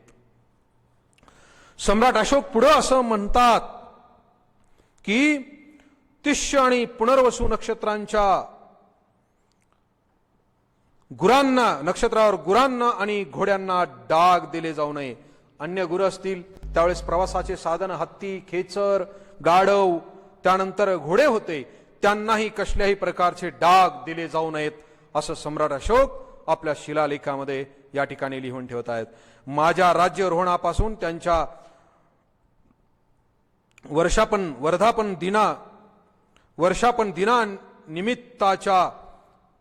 सम्राट अशोक पुढे असं म्हणतात की तिष्य आणि पुनर्वसू नक्षत्रांच्या गुरांना, नक्षत्रावर गुरांना आणि घोड्यांना डाग दिले जाऊ नये. अन्य गुरं असतील त्यावेळेस प्रवासाचे साधन हत्ती, खेचर, गाढव, त्यानंतर घोडे होते, त्यांनाही कसल्याही प्रकारचे डाग दिले जाऊ नयेत असं सम्राट अशोक आपल्या शिलालेखामध्ये या ठिकाणी लिहून ठेवत आहेत. माझ्या राज्यारोहणापासून त्यांच्या वर्धापन दिना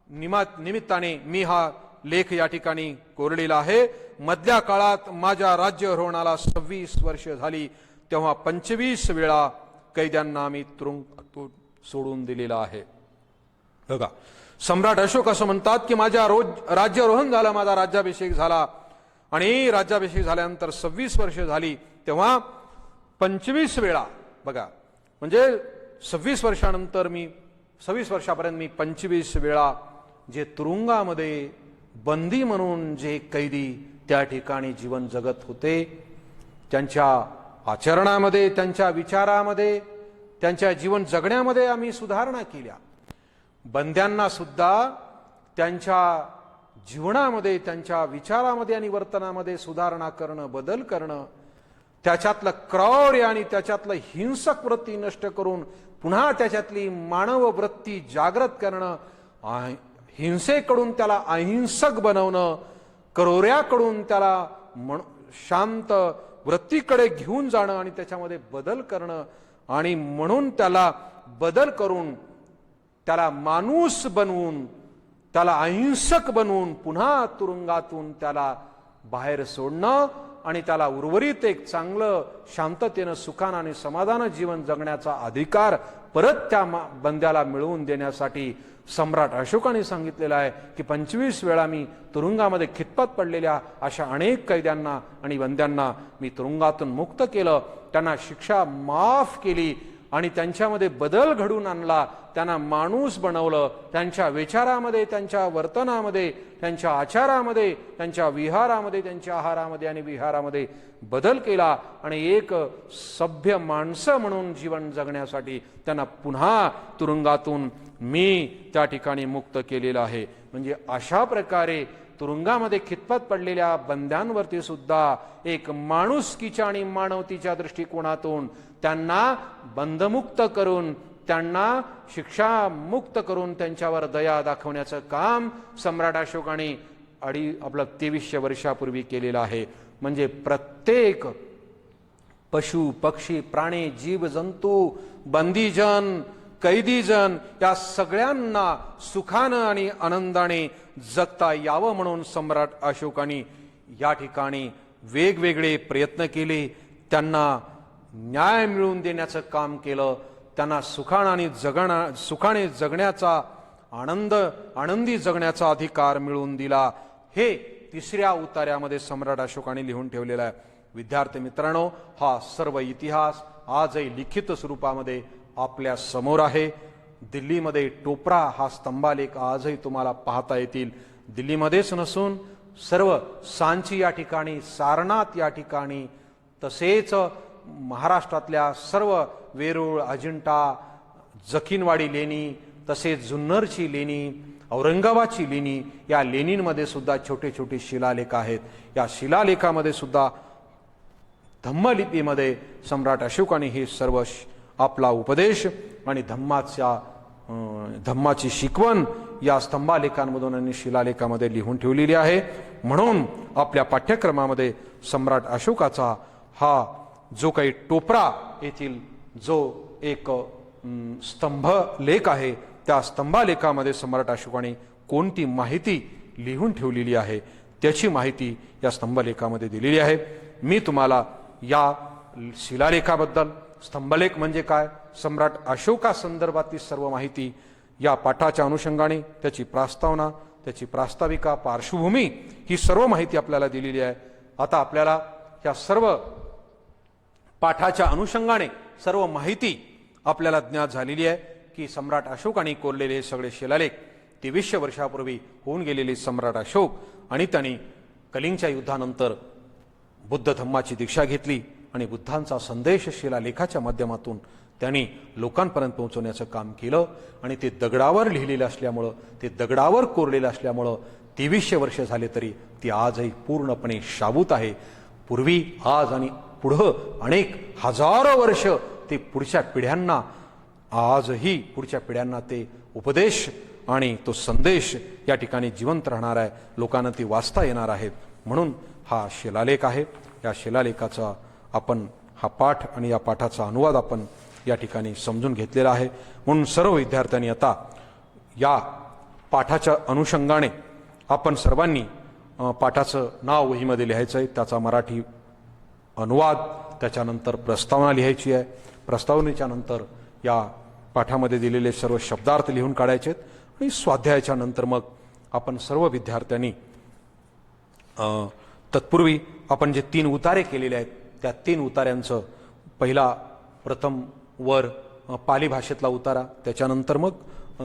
निमित्ताने मी हा लेख या ठिकाणी कोरलेला आहे. मधल्या काळात माझ्या राज्यारोहणाला 26 वर्ष झाली, तेव्हा 25 वेळा कैद्यांना आम्ही तुरुंगातून सोडून दिलेला आहे. बघा, सम्राट अशोक असं म्हणतात की माझ्या राज्यारोहण झालं, माझा राज्याभिषेक झाला आणि राज्याभिषेक झाल्यानंतर 26 वर्ष झाली, तेव्हा 25 वेळा, बघा म्हणजे 26 वर्षानंतर 26 वर्षापर्यंत मी 25 वेळा जे तुरुंगामध्ये बंदी म्हणून जे कैदी त्या ठिकाणी जीवन जगत होते, त्यांच्या आचरणामध्ये, त्यांच्या विचारामध्ये, त्यांच्या जीवन जगण्यामध्ये आम्ही सुधारणा केल्या. बंद्यांना सुद्धा त्यांच्या जीवनामध्ये, त्यांच्या विचारामध्ये आणि वर्तनामध्ये सुधारणा करणं, बदल करणं, त्याच्यातलं क्रौर्य आणि त्याच्यातलं हिंसक वृत्ती नष्ट करून पुन्हा त्याच्यातली मानव वृत्ती जागृत करणं, हिंसेकडून त्याला अहिंसक बनवणं, क्रौर्याकडून त्याला शांत वृत्तीकडे घेऊन जाणं आणि त्याच्यामध्ये बदल करणं, आणि म्हणून त्याला बदल करून त्याला माणूस बनवून, त्याला अहिंसक बनवून पुन्हा तुरुंगातून त्याला बाहेर सोडणं आणि त्याला उर्वरित एक चांगलं शांततेनं, सुखानं आणि समाधानं जीवन जगण्याचा अधिकार परत त्या बंद्याला मिळवून देण्यासाठी सम्राट अशोकाने सांगितलेलं आहे की 25 वेळा मी तुरुंगामध्ये खितपत पडलेल्या अशा अनेक कैद्यांना आणि बंद्यांना मी तुरुंगातून मुक्त केलं, त्यांना शिक्षा माफ केली आणि त्यांच्यामध्ये बदल घडून आणला, त्यांना माणूस बनवलं, त्यांच्या विचारामध्ये, त्यांच्या वर्तनामध्ये, त्यांच्या आचारामध्ये, त्यांच्या विहारामध्ये, त्यांच्या आहारामध्ये आणि विहारामध्ये बदल केला आणि एक सभ्य माणसं म्हणून जीवन जगण्यासाठी त्यांना पुन्हा तुरुंगातून मी त्या ठिकाणी मुक्त केलेलं आहे. म्हणजे अशा प्रकारे तुरुंगामध्ये खितपत पडलेल्या बंद्यांवरती सुद्धा एक माणुसकीच्या आणि मानवतेच्या दृष्टिकोनातून त्यांना बंधमुक्त करून, त्यांना शिक्षा मुक्त करून त्यांच्यावर दया दाखवण्याचं काम सम्राट अशोकाने आपलं 2300 वर्षापूर्वी केलेलं आहे. म्हणजे प्रत्येक पशु, पक्षी, प्राणी, जीव, जंतू, बंदीजन, कैदीजन या सगळ्यांना सुखानं आणि आनंदाने जगता यावं म्हणून सम्राट अशोकाने या ठिकाणी वेगवेगळे प्रयत्न केले, त्यांना न्याय मिळवून देण्याचं काम केलं, त्यांना सुखाने जगण्याचा आनंदी जगण्याचा अधिकार मिळवून दिला. हे 3ऱ्या उतार्यामध्ये सम्राट अशोकाने लिहून ठेवलेला आहे. विद्यार्थी मित्रांनो, हा सर्व इतिहास आजही लिखित स्वरूपामध्ये आपल्या समोर आहे. दिल्लीमध्ये टोपरा हा स्तंभालेख आजही तुम्हाला पाहता येतील. दिल्लीमध्येच नसून सर्व सांची या ठिकाणी, सारनाथ या ठिकाणी, तसेच महाराष्ट्रातल्या सर्व वेरूळ, अजिंठा, जखीनवाडी लेणी, तसेच जुन्नरची लेणी, औरंगाबादची लेणी, या लेणींमध्ये सुद्धा छोटे छोटे शिलालेख आहेत. या शिलालेखामध्ये सुद्धा धम्मलिपीमध्ये सम्राट अशोकाने हे सर्व आपला उपदेश आणि धम्माची शिकवण या स्तंभालेखांमधून आणि शिलालेखामध्ये लिहून ठेवलेली आहे. म्हणून आपल्या पाठ्यक्रमामध्ये सम्राट अशोकाचा हा जो काही टोपरा येथील जो एक स्तंभलेख आहे, त्या स्तंभालेखामध्ये सम्राट अशोकाने कोणती माहिती लिहून ठेवलेली आहे त्याची माहिती या स्तंभलेखामध्ये दिलेली आहे. मी तुम्हाला या शिलालेखाबद्दल, स्तंभलेख म्हणजे काय, सम्राट अशोका संदर्भातली सर्व माहिती या पाठाच्या अनुषंगाने, त्याची प्रस्तावना, त्याची प्रास्ताविका, पार्श्वभूमी, ही सर्व माहिती आपल्याला दिलेली आहे. आता आपल्याला या सर्व पाठाच्या अनुषंगाने सर्व माहिती आपल्याला ज्ञात झालेली आहे की सम्राट अशोकाने कोरलेले हे सगळे शिलालेख 2300 वर्षापूर्वी होऊन गेलेले सम्राट अशोक, आणि त्यांनी कलिंगच्या युद्धानंतर बुद्ध धम्माची दीक्षा घेतली आणि बुद्धांचा संदेश शिलालेखाच्या माध्यमातून त्यांनी लोकांपर्यंत पोहोचवण्याचं काम केलं. आणि ते दगडावर लिहिलेलं असल्यामुळं, ते दगडावर कोरलेलं असल्यामुळं 2300 वर्ष झाले तरी ती आजही पूर्णपणे शाबूत आहे. पूर्वी, आज आणि पुढं अनेक हजारो वर्ष ते पुढच्या पिढ्यांना, आजही पुढच्या पिढ्यांना ते उपदेश आणि तो संदेश या ठिकाणी जिवंत राहणार आहे, लोकांना ती वाचता येणार आहेत. म्हणून हा शिलालेख आहे. या शिलालेखाचा आपण हा पाठ आणि या पाठाचा अनुवाद आपण या ठिकाणी समजून घेतलेला आहे. म्हणून सर्व विद्यार्थ्यांनी आता या पाठाच्या अनुषंगाने आपण सर्वांनी पाठाचं नाव वहीमध्ये लिहायचं आहे, त्याचा मराठी अनुवाद, त्याच्यानंतर प्रस्तावना लिहायची आहे. प्रस्तावनेच्या नंतर या पाठामध्ये दिलेले सर्व शब्दार्थ लिहून काढायचे आहेत आणि स्वाध्यायाच्या नंतर मग आपण सर्व विद्यार्थ्यांनी तत्पूर्वी आपण जे 3 उतारे केलेले आहेत त्या 3 उतार्यांचं प्रथम वर पाली भाषेतला उतारा, त्याच्यानंतर मग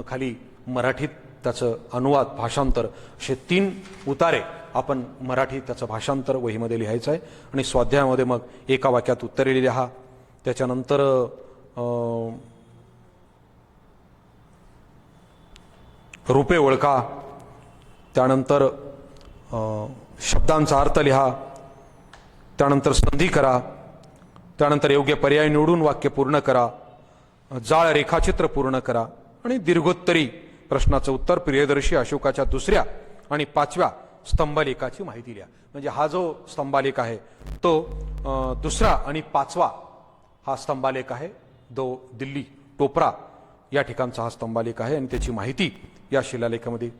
खाली मराठीत त्याचं अनुवाद भाषांतर, असे 3 उतारे आपण मराठी त्याचं भाषांतर वहीमध्ये लिहायचं आहे. आणि स्वाध्यायामध्ये मग एका वाक्यात उत्तरे लिहा. त्याच्यानंतर रूपे ओळखा, त्यानंतर शब्दांचा अर्थ लिहा, त्यानंतर संधी करा, त्यानंतर योग्य पर्याय निवडून वाक्य पूर्ण करा, जाळ रेखाचित्र पूर्ण करा आणि दीर्घोत्तरी प्रश्नाचं उत्तर प्रियदर्शी अशोकाच्या 2ऱ्या आणि 5व्या स्तंभलेखाची माहिती लिहा. म्हणजे हा जो स्तंभालेख आहे तो 2रा आणि 5वा हा स्तंभालेख आहे. दिल्ली टोपरा या ठिकाणचा हा स्तंभालेख आहे आणि त्याची माहिती या शिलालेखामध्ये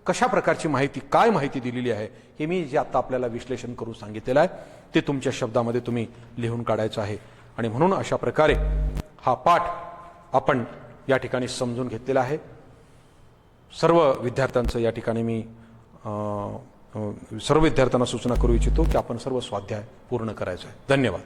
कशा प्रकारची माहिती, काय माहिती दिलेली आहे हे मी जे आता आपल्याला विश्लेषण करून सांगितलेलं आहे ते तुमच्या शब्दामध्ये तुम्ही लिहून काढायचं आहे. आणि म्हणून अशा प्रकारे हा पाठ आपण या ठिकाणी समजून घेतलेला आहे. सर्व विद्यार्थ्यांचं या ठिकाणी मी सर्व विद्यार्थ्यांना सूचना करू इच्छितो की आपण सर्व स्वाध्याय पूर्ण करायचं आहे. धन्यवाद.